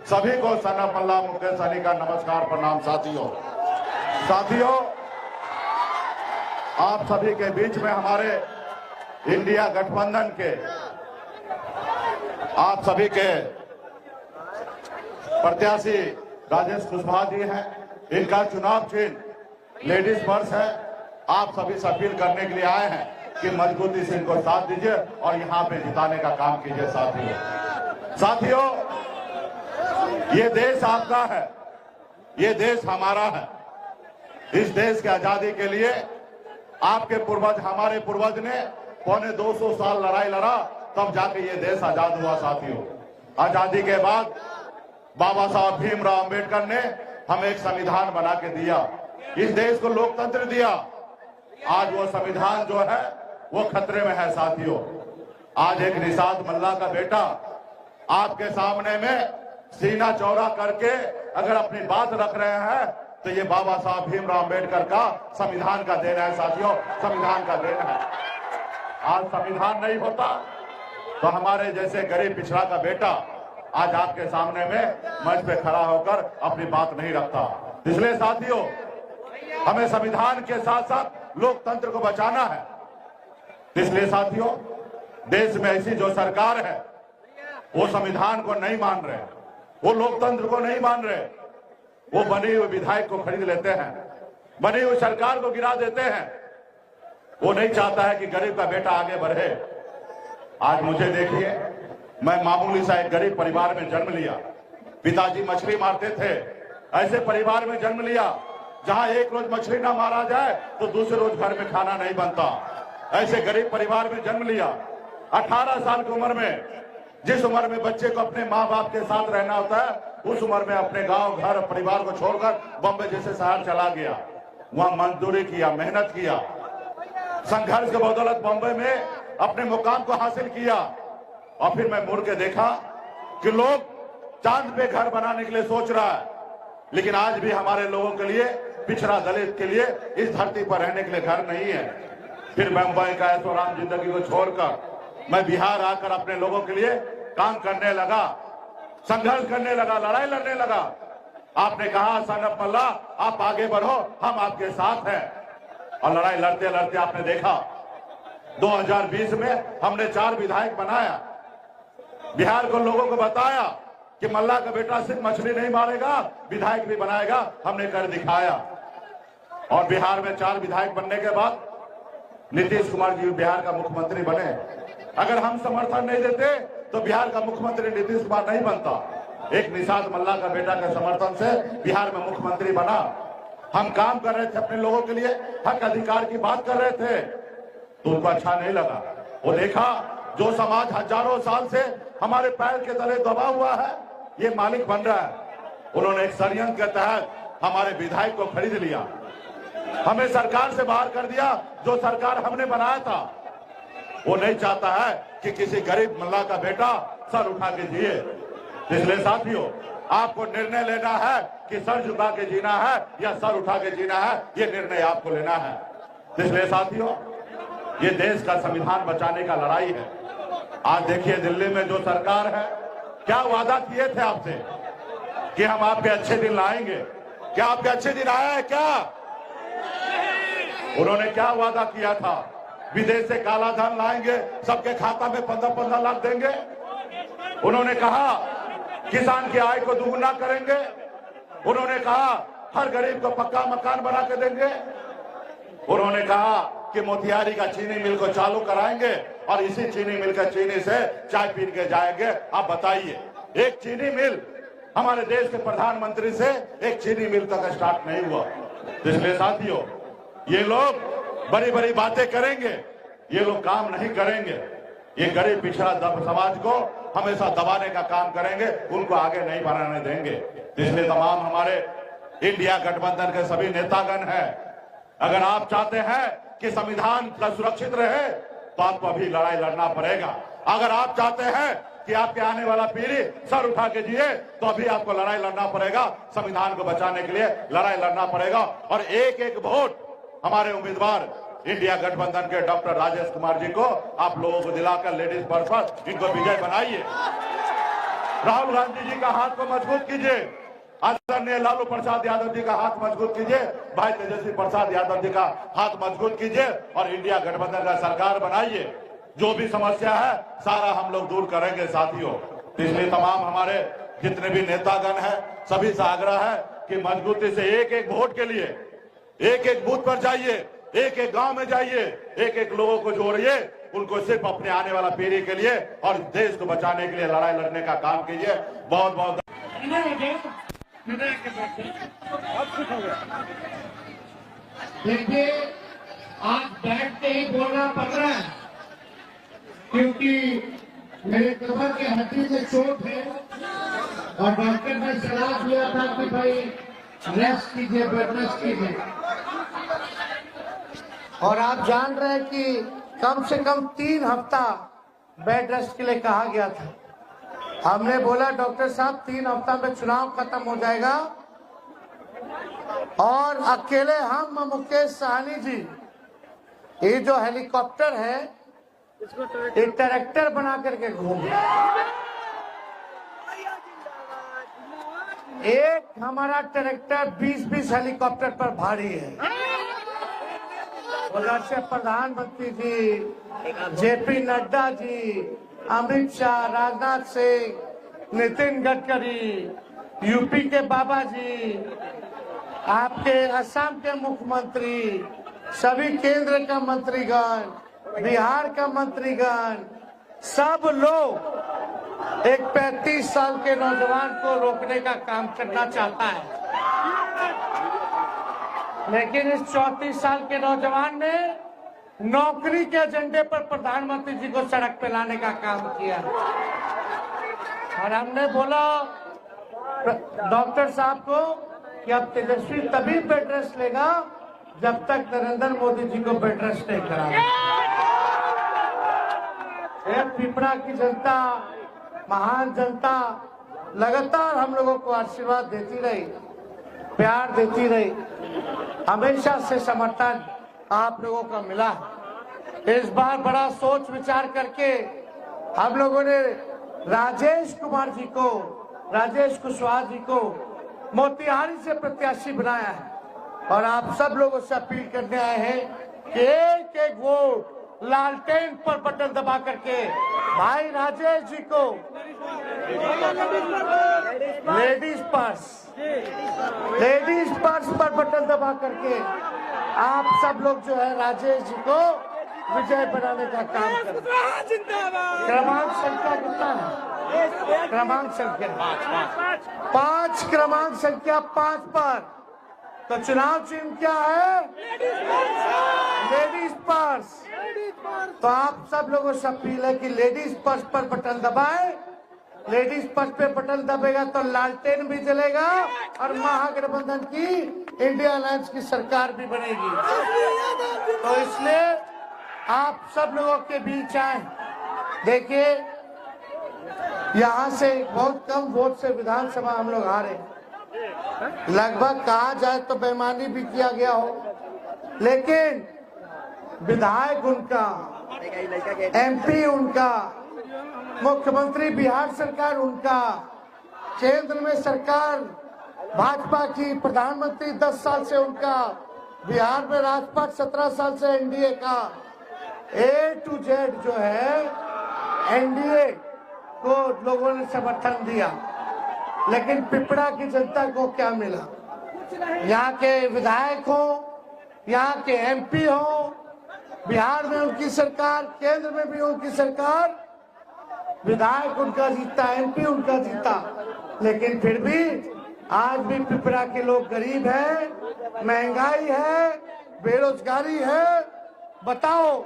सभी को सनफ अल्लाह मुकेश अली का नमस्कार प्रणाम। साथियों, आप सभी के बीच में हमारे इंडिया गठबंधन के आप सभी के प्रत्याशी राजेश कुशवाहा जी हैं। इनका चुनाव चिन्ह लेडीज पर्स है। आप सभी से अपील करने के लिए आए हैं कि मजबूती से इनको साथ दीजिए और यहाँ पे जिताने का काम कीजिए। साथियों, ये देश आपका है, ये देश हमारा है। इस देश की आजादी के लिए आपके पूर्वज, हमारे पूर्वज ने पौने 200 साल लड़ाई लड़ा, तब जाके ये देश आजाद हुआ। साथियों, आजादी के बाद बाबा साहब भीमराव अंबेडकर ने हमें एक संविधान बना के दिया, इस देश को लोकतंत्र दिया। आज वो संविधान जो है वो खतरे में है। साथियों, आज एक निषाद मल्ला का बेटा आपके सामने में सीना चौड़ा करके अगर अपनी बात रख रहे हैं तो ये बाबा साहब भीमराव अंबेडकर का संविधान का देन है। साथियों, संविधान का देन है। आज संविधान नहीं होता तो हमारे जैसे गरीब पिछड़ा का बेटा आज आपके सामने में मंच पे खड़ा होकर अपनी बात नहीं रखता। इसलिए साथियों, हमें संविधान के साथ साथ लोकतंत्र को बचाना है। इसलिए साथियों, देश में ऐसी जो सरकार है वो संविधान को नहीं मान रहे, वो लोकतंत्र को नहीं मान रहे, वो बनी हुई विधायक को खरीद लेते हैं, बनी हुई सरकार को गिरा देते हैं। वो नहीं चाहता है कि गरीब का बेटा आगे बढ़े। आज मुझे देखिए, मैं मामूली सा एक गरीब परिवार में जन्म लिया। पिताजी मछली मारते थे, ऐसे परिवार में जन्म लिया जहां एक रोज मछली ना मारा जाए तो दूसरे रोज घर में खाना नहीं बनता। ऐसे गरीब परिवार में जन्म लिया। 18 साल की उम्र में, जिस उम्र में बच्चे को अपने माँ बाप के साथ रहना होता है, उस उम्र में अपने गांव, घर, परिवार को छोड़कर बॉम्बे जैसे शहर चला गया। वहां मजदूरी किया, मेहनत किया, संघर्ष के बदौलत बॉम्बे में अपने मुकाम को हासिल किया। और फिर मैं मुड़ के देखा कि लोग चांद पे घर बनाने के लिए सोच रहा है, लेकिन आज भी हमारे लोगों के लिए, पिछड़ा दलित के लिए इस धरती पर रहने के लिए घर नहीं है। फिर मुंबई का ऐशोआराम जिंदगी को छोड़कर मैं बिहार आकर अपने लोगों के लिए काम करने लगा, संघर्ष करने लगा, लड़ाई लड़ने लगा। आपने कहा सनफ मल्ला आप आगे बढ़ो, हम आपके साथ हैं। और लड़ाई लड़ते लड़ते आपने देखा 2020 में हमने 4 विधायक बनाया। बिहार को लोगों को बताया कि मल्ला का बेटा सिर्फ मछली नहीं मारेगा, विधायक भी बनाएगा। हमने कर दिखाया। और बिहार में 4 विधायक बनने के बाद नीतीश कुमार जी बिहार का मुख्यमंत्री बने। अगर हम समर्थन नहीं देते तो बिहार का मुख्यमंत्री नीतीश कुमार नहीं बनता। एक निषाद मल्ला का बेटा के समर्थन से बिहार में मुख्यमंत्री बना। हम काम कर रहे थे अपने लोगों के लिए, हक अधिकार की बात कर रहे थे, तो उनको अच्छा नहीं लगा। वो देखा जो समाज हजारों साल से हमारे पैर के तले दबा हुआ है, ये मालिक बन रहा है। उन्होंने एक षड्यंत्र के तहत हमारे विधायक को खरीद लिया, हमें सरकार से बाहर कर दिया। जो सरकार हमने बनाया था वो नहीं चाहता है कि किसी गरीब मल्ला का बेटा सर उठा के जिए। इसलिए साथियों, आपको निर्णय लेना है कि सर झुका के जीना है या सर उठा के जीना है, ये निर्णय आपको लेना है। इसलिए साथियों, ये देश का संविधान बचाने का लड़ाई है। आज देखिए दिल्ली में जो सरकार है, क्या वादा किए थे आपसे कि हम आपके अच्छे दिन लाएंगे। क्या आपके अच्छे दिन आया है क्या? उन्होंने क्या वादा किया था? विदेश से काला धन लाएंगे, सबके खाता में 15-15 लाख देंगे। उन्होंने कहा किसान की आय को दुगुना करेंगे। उन्होंने कहा हर गरीब को पक्का मकान बना के देंगे। उन्होंने कहा कि मोतिहारी का चीनी मिल को चालू कराएंगे और इसी चीनी मिल के चीनी से चाय पी के जाएंगे। आप बताइए, एक चीनी मिल हमारे देश के प्रधानमंत्री से एक चीनी मिल तक स्टार्ट नहीं हुआ। इसलिए साथियों, ये लोग बड़ी बड़ी बातें करेंगे, ये लोग काम नहीं करेंगे। ये गरीब पिछड़ा समाज को हमेशा दबाने का काम करेंगे, उनको आगे नहीं बढ़ाने देंगे। इसलिए तमाम हमारे इंडिया गठबंधन के सभी नेतागण हैं, अगर आप चाहते हैं कि संविधान का सुरक्षित रहे तो आपको अभी लड़ाई लड़ना पड़ेगा। अगर आप चाहते हैं कि आपके आने वाला पीढ़ी सर उठा के जिए तो अभी आपको लड़ाई लड़ना पड़ेगा। संविधान को बचाने के लिए लड़ाई लड़ना पड़ेगा। और एक एक वोट हमारे उम्मीदवार इंडिया गठबंधन के डॉक्टर राजेश कुमार जी को आप लोगों को दिलाकर लेडीज पर्स पर इनको विजय बनाइए। राहुल गांधी जी का हाथ को मजबूत कीजिए, आदरणीय लालू प्रसाद यादव जी का हाथ मजबूत कीजिए, भाई तेजस्वी प्रसाद यादव जी का हाथ मजबूत कीजिए और इंडिया गठबंधन का सरकार बनाइए। जो भी समस्या है सारा हम लोग दूर करेंगे साथियों। इसलिए तमाम हमारे जितने भी नेतागण हैं सभी से आग्रह है कि मजबूती से एक एक वोट के लिए एक एक बूथ पर जाइए, एक एक गांव में जाइए, एक एक लोगों को जोड़िए, उनको सिर्फ अपने आने वाला पीढ़ी के लिए और देश को बचाने के लिए लड़ाई लड़ने का काम कीजिए। बहुत बहुत देखिए, आज बैठते ही बोलना पड़ रहा है क्योंकि मेरे कमर के हड्डी में चोट है और डॉक्टर ने सलाह दिया था कि भाई रेस्ट कीजिए, बेड रेस्ट कीजिए। और आप जान रहे हैं कि कम से कम 3 हफ्ता बेड रेस्ट के लिए कहा गया था। हमने बोला डॉक्टर साहब 3 हफ्ता में चुनाव खत्म हो जाएगा और अकेले हम मुकेश सहनी जी ये जो हेलीकॉप्टर है ये ट्रैक्टर बना करके घूम एक हमारा ट्रैक्टर 20-20 हेलीकॉप्टर पर भारी है। उधर से प्रधानमंत्री जी, जेपी नड्डा जी, अमित शाह, राजनाथ सिंह, नितिन गडकरी, यूपी के बाबा जी, आपके असम के मुख्यमंत्री, सभी केंद्र का मंत्रीगण, बिहार का मंत्रीगण, सब लोग एक 35 साल के नौजवान को रोकने का काम करना चाहता है, लेकिन इस 34 साल के नौजवान ने नौकरी के एजेंडे पर प्रधानमंत्री जी को सड़क पे लाने का काम किया। और हमने बोला डॉक्टर साहब को कि अब तेजस्वी तभी बेड रेस्ट लेगा जब तक नरेंद्र मोदी जी को बेड रेस्ट नहीं कराएगा। पिपरा की जनता, महान जनता लगातार हम लोगों को आशीर्वाद देती रही, प्यार देती रही, हमेशा से समर्थन आप लोगों का मिला। इस बार बड़ा सोच विचार करके हम लोगों ने राजेश कुशवाहा जी को मोतिहारी से प्रत्याशी बनाया है और आप सब लोगों से अपील करने आए हैं कि एक एक वोट लालटेन पर बटन दबा करके भाई राजेश जी को लेडीज पर्स पर बटन दबा करके आप सब लोग जो है राजेश जी को विजय बनाने का काम करें। क्रमांक संख्या कितना है? क्रमांक संख्या 5, क्रमांक संख्या 5 पर। तो चुनाव चिन्ह क्या है? Ladies purse. तो आप सब लोगों से अपील है कि लेडीज पर्स पर बटन दबाएं। लेडीज पर्स पे बटन दबेगा तो लालटेन भी जलेगा और महागठबंधन की इंडिया अलायंस की सरकार भी बनेगी। तो इसलिए आप सब लोगों के बीच आए। देखिए, यहाँ से बहुत कम वोट से विधानसभा हम लोग हारे, लगभग कहा जाए तो बेईमानी भी किया गया हो, लेकिन विधायक उनका, एमपी उनका, मुख्यमंत्री बिहार सरकार उनका, केंद्र में सरकार भाजपा की, प्रधानमंत्री 10 साल से उनका, बिहार में राजपाट 17 साल से एनडीए का, A to Z जो है एनडीए को लोगों ने समर्थन दिया। लेकिन पिपरा की जनता को क्या मिला? यहाँ के विधायक हो, यहाँ के एमपी हो, बिहार में उनकी सरकार, केंद्र में भी उनकी सरकार, विधायक उनका जीता, एमपी उनका जीता, लेकिन फिर भी आज भी पिपरा के लोग गरीब हैं, महंगाई है, बेरोजगारी है। बताओ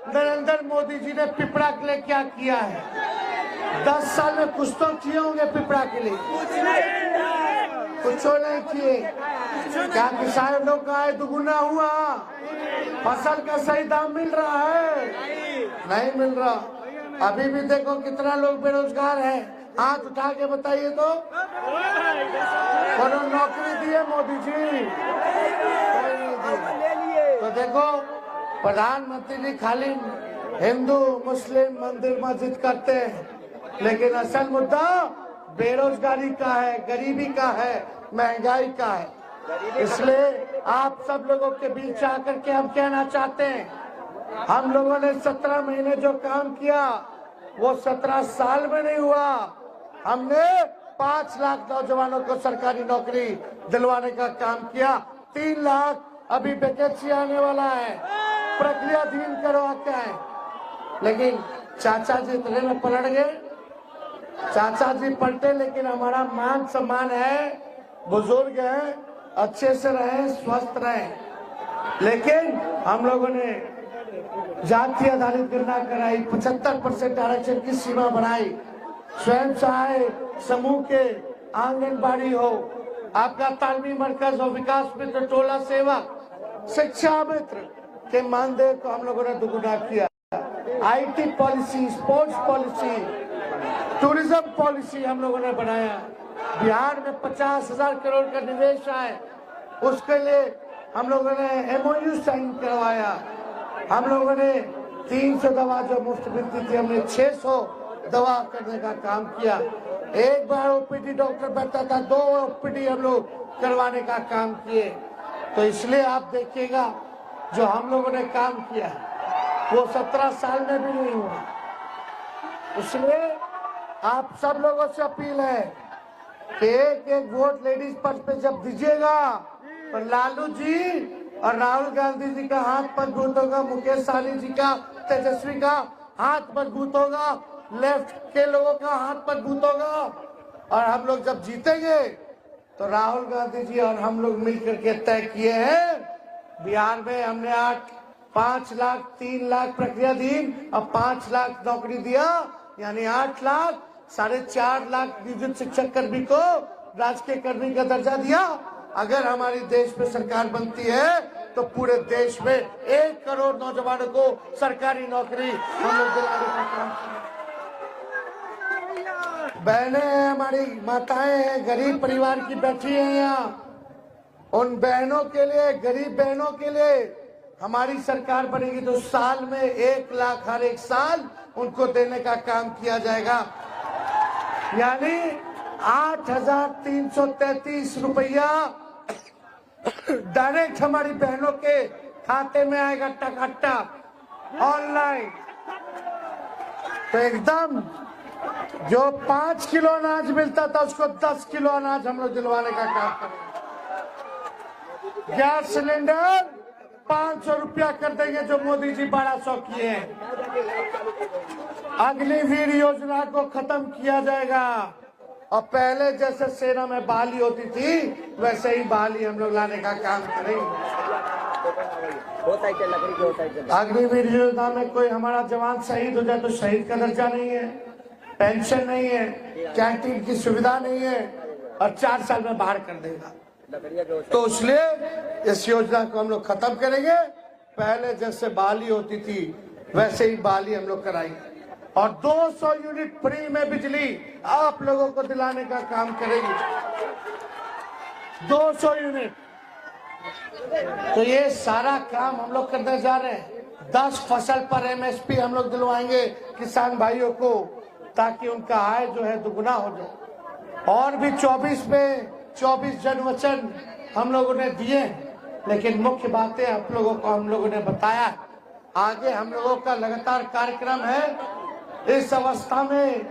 नरेंद्र मोदी जी ने पिपरा के लिए क्या किया है? 10 साल में कुछ तो किए होंगे पिपरा के लिए, कुछ नहीं किए। क्या किसान लोग का आय दुगुना हुआ? फसल का सही दाम मिल रहा है? नहीं मिल रहा। अभी भी देखो कितना लोग बेरोजगार है, हाथ उठा के बताइए तो। कौन नौकरी दी है मोदी जी? तो देखो, प्रधानमंत्री जी खाली हिंदू मुस्लिम मंदिर मस्जिद करते हैं, लेकिन असल मुद्दा बेरोजगारी का है, गरीबी का है, महंगाई का है। इसलिए आप सब लोगों के बीच आकर के हम कहना चाहते हैं, हम लोगों ने 17 महीने जो काम किया वो 17 साल में नहीं हुआ। हमने 5 लाख नौजवानों को सरकारी नौकरी दिलवाने का काम किया। 3 लाख अभी वैकेंसी आने वाला है, प्रक्रियाधीन करवाते हैं। लेकिन चाचा जी इतने में पलट गए। चाचा जी पलटे, लेकिन हमारा मान सम्मान है, बुजुर्ग हैं, अच्छे से रहें, स्वस्थ रहें। लेकिन हम लोगों ने जाति आधारित गणना कराई, 75% आरक्षण की सीमा बढ़ाई, स्वयं सहायता समूह के आंगनबाड़ी हो, आपका तालमी मरकज हो, विकास मित्र, टोला सेवक, शिक्षा मित्र के मानदेय को हम लोगों ने दुगुना किया। IT policy, sports policy, tourism policy हम लोगों ने बनाया। बिहार में 50,000 करोड़ का निवेश आए, उसके लिए हम लोगों ने एमओयू साइन करवाया। हम लोगों ने 300 दवा जो मुफ्त मिलती थी, हमने 600 दवा करने का काम किया। एक बार ओपीडी डॉक्टर बैठता था, 2 ओपीडी हम लोग करवाने का काम किए। तो इसलिए आप देखिएगा जो हम लोगों ने काम किया वो 17 साल में भी नहीं हुआ। इसलिए आप सब लोगों से अपील है कि एक वोट लेडीज पर्स पे जब दीजिएगा तो लालू जी और राहुल गांधी जी का हाथ मजबूत होगा, मुकेश सहनी जी का, तेजस्वी का हाथ मजबूत होगा, लेफ्ट के लोगों का हाथ मजबूत होगा। और हम लोग जब जीतेंगे तो राहुल गांधी जी और हम लोग मिलकर के तय किए हैं, बिहार में हमने 5 लाख 3 लाख प्रक्रियाधीन और 5 लाख नौकरी दिया, यानी 8 लाख 4.5 लाख नियोजित शिक्षक कर्मी को राजकीय कर्मी का दर्जा दिया। अगर हमारी देश में सरकार बनती है तो पूरे देश में 1 करोड़ नौजवानों को सरकारी नौकरी हम लोग दिलाने का काम करेंगे। बहनें हैं, हमारी माताएं हैं, गरीब परिवार की बैठी हैं यहाँ, उन बहनों के लिए, गरीब बहनों के लिए हमारी सरकार बनेगी तो साल में 1 लाख हर एक साल उनको देने का काम किया जाएगा। यानी 8,333 रुपया डायरेक्ट हमारी बहनों के खाते में आएगा, टकाटक ऑनलाइन। तो एकदम जो 5 किलो अनाज मिलता था उसको 10 किलो अनाज हम लोग दिलवाने का काम करेंगे। गैस सिलेंडर 500 रुपया कर देंगे जो मोदी जी 1200 किए हैं। अग्निवीर योजना को खत्म किया जाएगा और पहले जैसे सेना में बहाली होती थी वैसे ही बहाली हम लोग लाने का काम करेंगे। अग्निवीर योजना में कोई हमारा जवान शहीद हो जाए तो शहीद का दर्जा नहीं है, पेंशन नहीं है, कैंटीन की सुविधा नहीं है और 4 साल में बाहर कर देगा। तो इसलिए इस योजना को हम लोग खत्म करेंगे। पहले जैसे बहाली होती थी वैसे ही बहाली हम लोग कराएंगे और 200 यूनिट फ्री में बिजली आप लोगों को दिलाने का काम करेंगे। 200 यूनिट। तो ये सारा काम हम लोग करने जा रहे हैं। 10 फसल पर एमएसपी हम लोग दिलवाएंगे किसान भाइयों को, ताकि उनका आय जो है दुगुना हो जाए। और भी 24 में 24 जनवचन हम लोगों ने दिए, लेकिन मुख्य बातें आप लोगों को हम लोगों ने बताया। आगे हम लोगों का लगातार कार्यक्रम है। इस अवस्था में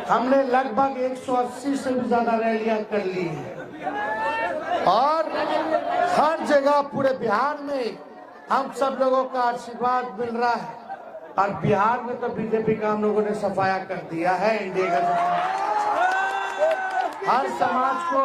हमने लगभग 180 से भी ज्यादा रैलियां कर ली है और हर जगह पूरे बिहार में हम सब लोगों का आशीर्वाद मिल रहा है। और बिहार में तो बीजेपी का हम लोगों ने सफाया कर दिया है। इंडिया का हर समाज को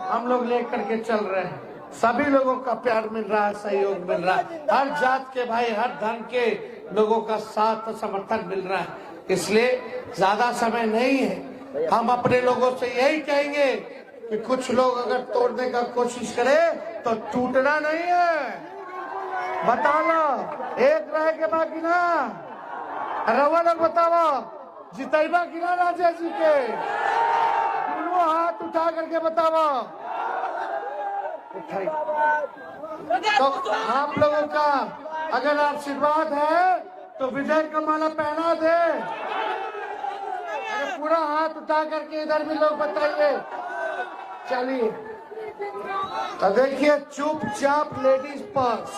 हम लोग लेकर के चल रहे हैं, सभी लोगों का प्यार मिल रहा है, सहयोग मिल रहा है, हर जात के भाई, हर धर्म के लोगों का साथ समर्थन मिल रहा है। इसलिए ज्यादा समय नहीं है। हम अपने लोगों से यही कहेंगे कि कुछ लोग अगर तोड़ने का कोशिश करें तो टूटना नहीं है। बता लो एक रहे के बाकी ना रवा लोग बताओ जितेबा की ना राजा जी के हाथ उठा करके बताओ। तो आप लोगों का अगर आशीर्वाद है तो विजय का माला पहना दे। पूरा हाथ उठा करके इधर भी लोग बताइए। चलिए तो देखिए, चुपचाप लेडीज पर्स